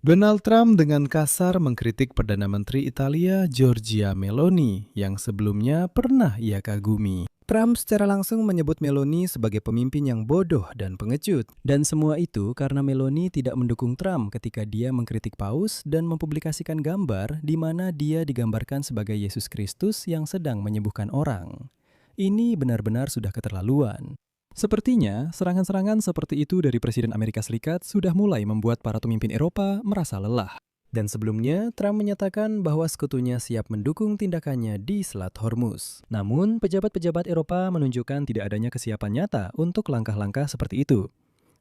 Donald Trump dengan kasar mengkritik Perdana Menteri Italia Giorgia Meloni yang sebelumnya pernah ia kagumi. Trump secara langsung menyebut Meloni sebagai pemimpin yang bodoh dan pengecut. Dan semua itu karena Meloni tidak mendukung Trump ketika dia mengkritik Paus dan mempublikasikan gambar di mana dia digambarkan sebagai Yesus Kristus yang sedang menyembuhkan orang. Ini benar-benar sudah keterlaluan. Sepertinya, serangan-serangan seperti itu dari Presiden Amerika Serikat sudah mulai membuat para pemimpin Eropa merasa lelah. Dan sebelumnya, Trump menyatakan bahwa sekutunya siap mendukung tindakannya di Selat Hormuz. Namun, pejabat-pejabat Eropa menunjukkan tidak adanya kesiapan nyata untuk langkah-langkah seperti itu.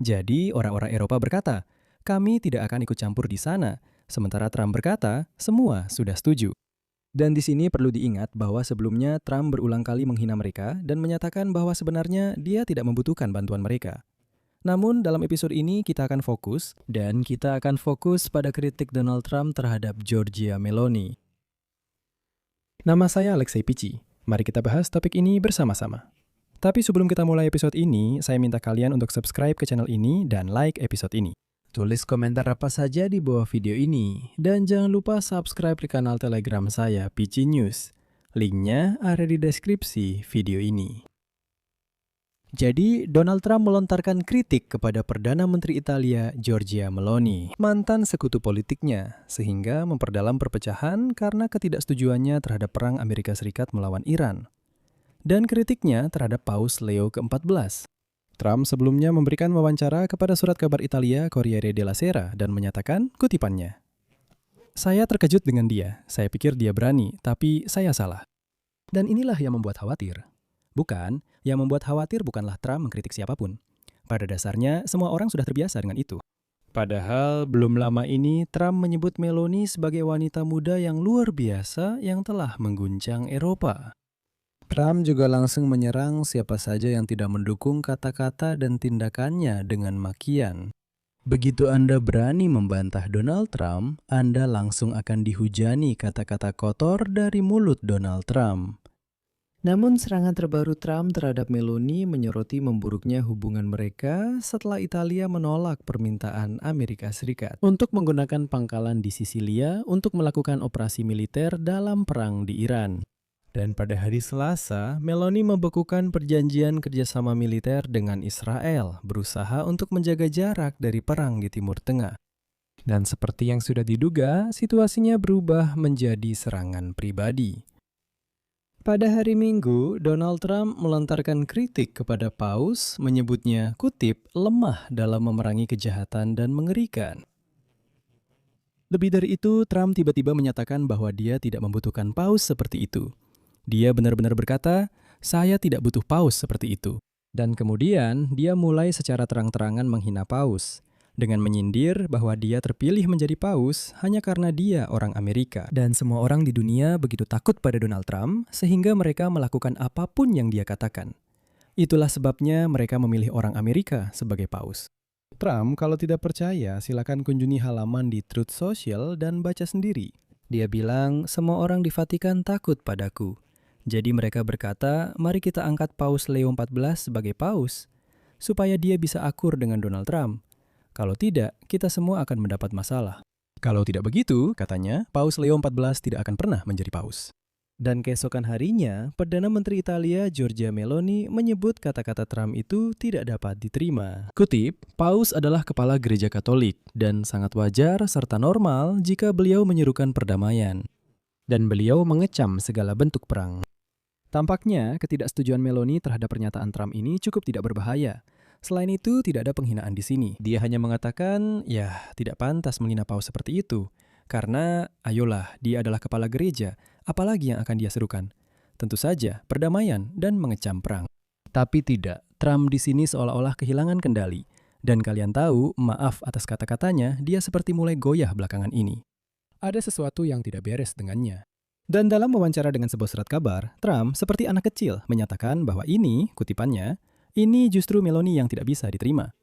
Jadi, orang-orang Eropa berkata, kami tidak akan ikut campur di sana. Sementara Trump berkata, semua sudah setuju. Dan di sini perlu diingat bahwa sebelumnya Trump berulang kali menghina mereka dan menyatakan bahwa sebenarnya dia tidak membutuhkan bantuan mereka. Namun dalam episode ini kita akan fokus pada kritik Donald Trump terhadap Giorgia Meloni. Nama saya Alexei Pici. Mari kita bahas topik ini bersama-sama. Tapi sebelum kita mulai episode ini, saya minta kalian untuk subscribe ke channel ini dan like episode ini. Tulis komentar apa saja di bawah video ini. Dan jangan lupa subscribe di kanal Telegram saya, Pici News. Linknya ada di deskripsi video ini. Jadi, Donald Trump melontarkan kritik kepada Perdana Menteri Italia Giorgia Meloni, mantan sekutu politiknya, sehingga memperdalam perpecahan karena ketidaksetujuannya terhadap perang Amerika Serikat melawan Iran. Dan kritiknya terhadap Paus Leo ke-14. Trump sebelumnya memberikan wawancara kepada surat kabar Italia Corriere della Sera dan menyatakan kutipannya. Saya terkejut dengan dia, saya pikir dia berani, tapi saya salah. Dan inilah yang membuat khawatir. Bukan, yang membuat khawatir bukanlah Trump mengkritik siapapun. Pada dasarnya, semua orang sudah terbiasa dengan itu. Padahal belum lama ini Trump menyebut Meloni sebagai wanita muda yang luar biasa yang telah mengguncang Eropa. Trump juga langsung menyerang siapa saja yang tidak mendukung kata-kata dan tindakannya dengan makian. Begitu Anda berani membantah Donald Trump, Anda langsung akan dihujani kata-kata kotor dari mulut Donald Trump. Namun serangan terbaru Trump terhadap Meloni menyoroti memburuknya hubungan mereka setelah Italia menolak permintaan Amerika Serikat untuk menggunakan pangkalan di Sisilia untuk melakukan operasi militer dalam perang di Iran. Dan pada hari Selasa, Meloni membekukan perjanjian kerjasama militer dengan Israel, berusaha untuk menjaga jarak dari perang di Timur Tengah. Dan seperti yang sudah diduga, situasinya berubah menjadi serangan pribadi. Pada hari Minggu, Donald Trump melontarkan kritik kepada Paus, menyebutnya, kutip, lemah dalam memerangi kejahatan dan mengerikan. Lebih dari itu, Trump tiba-tiba menyatakan bahwa dia tidak membutuhkan Paus seperti itu. Dia benar-benar berkata, saya tidak butuh Paus seperti itu. Dan kemudian, dia mulai secara terang-terangan menghina Paus, dengan menyindir bahwa dia terpilih menjadi Paus hanya karena dia orang Amerika. Dan semua orang di dunia begitu takut pada Donald Trump, sehingga mereka melakukan apapun yang dia katakan. Itulah sebabnya mereka memilih orang Amerika sebagai Paus. Trump kalau tidak percaya, silakan kunjungi halaman di Truth Social dan baca sendiri. Dia bilang, semua orang di Vatikan takut padaku. Jadi mereka berkata, mari kita angkat Paus Leo XIV sebagai Paus, supaya dia bisa akur dengan Donald Trump. Kalau tidak, kita semua akan mendapat masalah. Kalau tidak begitu, katanya, Paus Leo XIV tidak akan pernah menjadi Paus. Dan keesokan harinya, Perdana Menteri Italia Giorgia Meloni menyebut kata-kata Trump itu tidak dapat diterima. Kutip, Paus adalah kepala gereja Katolik, dan sangat wajar serta normal jika beliau menyerukan perdamaian. Dan beliau mengecam segala bentuk perang. Tampaknya, ketidaksetujuan Meloni terhadap pernyataan Trump ini cukup tidak berbahaya. Selain itu, tidak ada penghinaan di sini. Dia hanya mengatakan, ya, tidak pantas menghina Paus seperti itu. Karena, ayolah, dia adalah kepala gereja, apalagi yang akan dia serukan? Tentu saja, perdamaian dan mengecam perang. Tapi tidak, Trump di sini seolah-olah kehilangan kendali. Dan kalian tahu, maaf atas kata-katanya, dia seperti mulai goyah belakangan ini. Ada sesuatu yang tidak beres dengannya. Dan dalam wawancara dengan sebuah surat kabar, Trump seperti anak kecil menyatakan bahwa ini, kutipannya, ini justru Meloni yang tidak bisa diterima.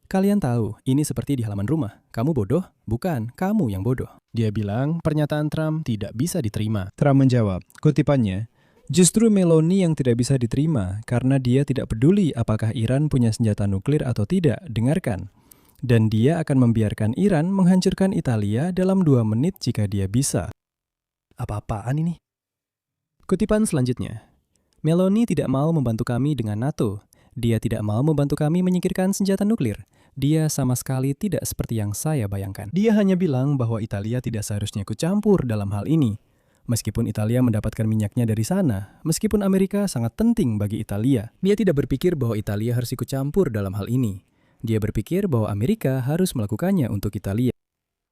Kalian tahu, ini seperti di halaman rumah. Kamu bodoh? Bukan, kamu yang bodoh. Dia bilang pernyataan Trump tidak bisa diterima. Trump menjawab, kutipannya, justru Meloni yang tidak bisa diterima karena dia tidak peduli apakah Iran punya senjata nuklir atau tidak. Dengarkan. Dan dia akan membiarkan Iran menghancurkan Italia dalam 2 menit jika dia bisa. Apa-apaan ini? Kutipan selanjutnya. Meloni tidak mau membantu kami dengan NATO. Dia tidak mau membantu kami menyingkirkan senjata nuklir. Dia sama sekali tidak seperti yang saya bayangkan. Dia hanya bilang bahwa Italia tidak seharusnya ikut campur dalam hal ini. Meskipun Italia mendapatkan minyaknya dari sana, meskipun Amerika sangat penting bagi Italia, dia tidak berpikir bahwa Italia harus ikut campur dalam hal ini. Dia berpikir bahwa Amerika harus melakukannya untuk Italia.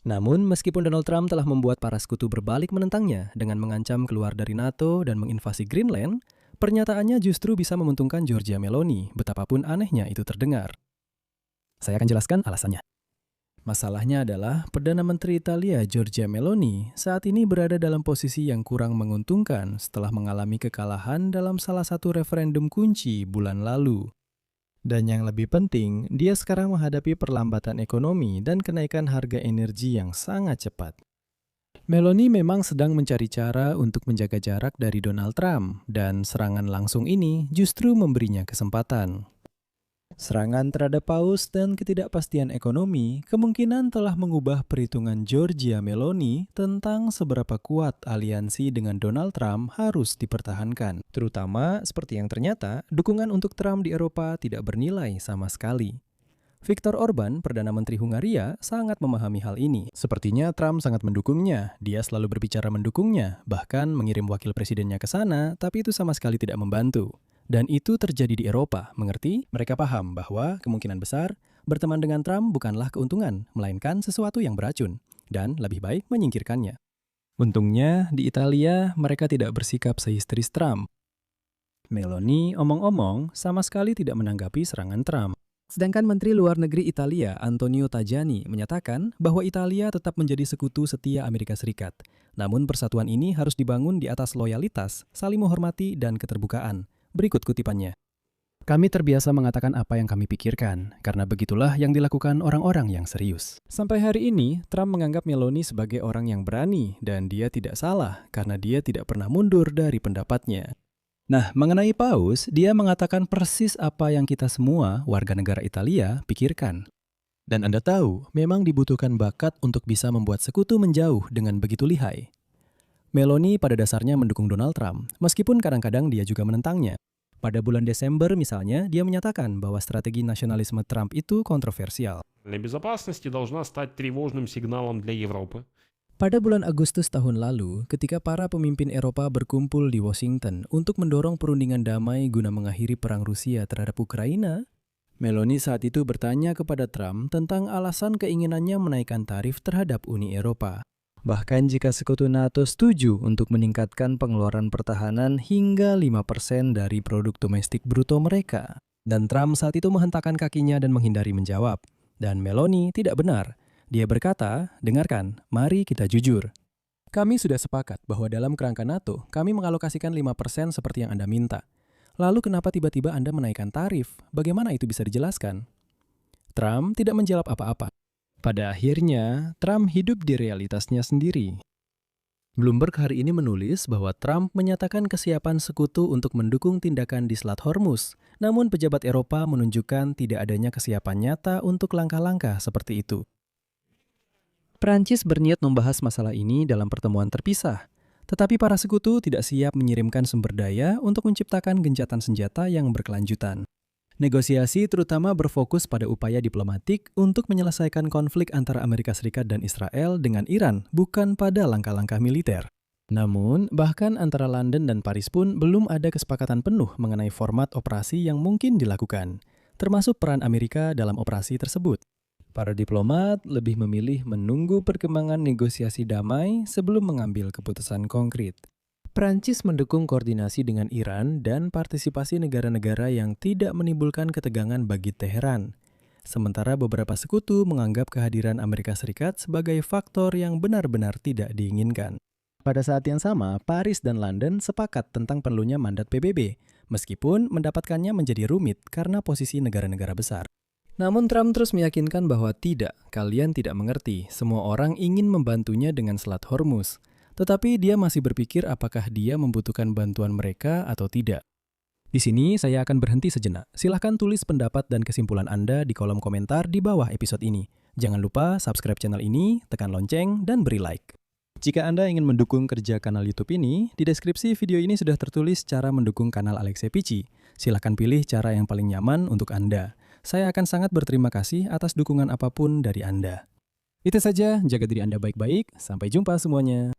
Namun, meskipun Donald Trump telah membuat para sekutu berbalik menentangnya dengan mengancam keluar dari NATO dan menginvasi Greenland, pernyataannya justru bisa menguntungkan Giorgia Meloni, betapapun anehnya itu terdengar. Saya akan jelaskan alasannya. Masalahnya adalah Perdana Menteri Italia Giorgia Meloni saat ini berada dalam posisi yang kurang menguntungkan setelah mengalami kekalahan dalam salah satu referendum kunci bulan lalu. Dan yang lebih penting, dia sekarang menghadapi perlambatan ekonomi dan kenaikan harga energi yang sangat cepat. Meloni memang sedang mencari cara untuk menjaga jarak dari Donald Trump, dan serangan langsung ini justru memberinya kesempatan. Serangan terhadap paus dan ketidakpastian ekonomi kemungkinan telah mengubah perhitungan Giorgia Meloni tentang seberapa kuat aliansi dengan Donald Trump harus dipertahankan. Terutama seperti yang ternyata, dukungan untuk Trump di Eropa tidak bernilai sama sekali. Viktor Orban, Perdana Menteri Hungaria, sangat memahami hal ini. Sepertinya Trump sangat mendukungnya. Dia selalu berbicara mendukungnya, bahkan mengirim wakil presidennya ke sana, tapi itu sama sekali tidak membantu. Dan itu terjadi di Eropa, mengerti? Mereka paham bahwa kemungkinan besar berteman dengan Trump bukanlah keuntungan, melainkan sesuatu yang beracun, dan lebih baik menyingkirkannya. Untungnya, di Italia mereka tidak bersikap sehisteris Trump. Meloni, omong-omong, sama sekali tidak menanggapi serangan Trump. Sedangkan Menteri Luar Negeri Italia, Antonio Tajani, menyatakan bahwa Italia tetap menjadi sekutu setia Amerika Serikat. Namun persatuan ini harus dibangun di atas loyalitas, saling menghormati, dan keterbukaan. Berikut kutipannya. Kami terbiasa mengatakan apa yang kami pikirkan, karena begitulah yang dilakukan orang-orang yang serius. Sampai hari ini, Trump menganggap Meloni sebagai orang yang berani, dan dia tidak salah karena dia tidak pernah mundur dari pendapatnya. Nah, mengenai paus, dia mengatakan persis apa yang kita semua, warga negara Italia, pikirkan. Dan Anda tahu, memang dibutuhkan bakat untuk bisa membuat sekutu menjauh dengan begitu lihai. Meloni pada dasarnya mendukung Donald Trump, meskipun kadang-kadang dia juga menentangnya. Pada bulan Desember misalnya, dia menyatakan bahwa strategi nasionalisme Trump itu kontroversial. Для безопасности должна стать тревожным сигналом для Европы. Pada bulan Agustus tahun lalu, ketika para pemimpin Eropa berkumpul di Washington untuk mendorong perundingan damai guna mengakhiri perang Rusia terhadap Ukraina, Meloni saat itu bertanya kepada Trump tentang alasan keinginannya menaikkan tarif terhadap Uni Eropa. Bahkan jika sekutu NATO setuju untuk meningkatkan pengeluaran pertahanan hingga 5% dari produk domestik bruto mereka. Dan Trump saat itu menghentakkan kakinya dan menghindari menjawab. Dan Meloni tidak benar. Dia berkata, dengarkan, mari kita jujur. Kami sudah sepakat bahwa dalam kerangka NATO, kami mengalokasikan 5% seperti yang Anda minta. Lalu kenapa tiba-tiba Anda menaikkan tarif? Bagaimana itu bisa dijelaskan? Trump tidak menjawab apa-apa. Pada akhirnya, Trump hidup di realitasnya sendiri. Bloomberg hari ini menulis bahwa Trump menyatakan kesiapan sekutu untuk mendukung tindakan di Selat Hormuz, namun pejabat Eropa menunjukkan tidak adanya kesiapan nyata untuk langkah-langkah seperti itu. Prancis berniat membahas masalah ini dalam pertemuan terpisah, tetapi para sekutu tidak siap mengirimkan sumber daya untuk menciptakan gencatan senjata yang berkelanjutan. Negosiasi terutama berfokus pada upaya diplomatik untuk menyelesaikan konflik antara Amerika Serikat dan Israel dengan Iran, bukan pada langkah-langkah militer. Namun, bahkan antara London dan Paris pun belum ada kesepakatan penuh mengenai format operasi yang mungkin dilakukan, termasuk peran Amerika dalam operasi tersebut. Para diplomat lebih memilih menunggu perkembangan negosiasi damai sebelum mengambil keputusan konkret. Prancis mendukung koordinasi dengan Iran dan partisipasi negara-negara yang tidak menimbulkan ketegangan bagi Teheran. Sementara beberapa sekutu menganggap kehadiran Amerika Serikat sebagai faktor yang benar-benar tidak diinginkan. Pada saat yang sama, Paris dan London sepakat tentang perlunya mandat PBB, meskipun mendapatkannya menjadi rumit karena posisi negara-negara besar. Namun Trump terus meyakinkan bahwa tidak, kalian tidak mengerti, semua orang ingin membantunya dengan Selat Hormuz. Tetapi dia masih berpikir apakah dia membutuhkan bantuan mereka atau tidak. Di sini saya akan berhenti sejenak. Silahkan tulis pendapat dan kesimpulan Anda di kolom komentar di bawah episode ini. Jangan lupa subscribe channel ini, tekan lonceng, dan beri like. Jika Anda ingin mendukung kerja kanal YouTube ini, di deskripsi video ini sudah tertulis cara mendukung kanal Alexei Pichi. Silahkan pilih cara yang paling nyaman untuk Anda. Saya akan sangat berterima kasih atas dukungan apapun dari Anda. Itu saja, jaga diri Anda baik-baik. Sampai jumpa semuanya.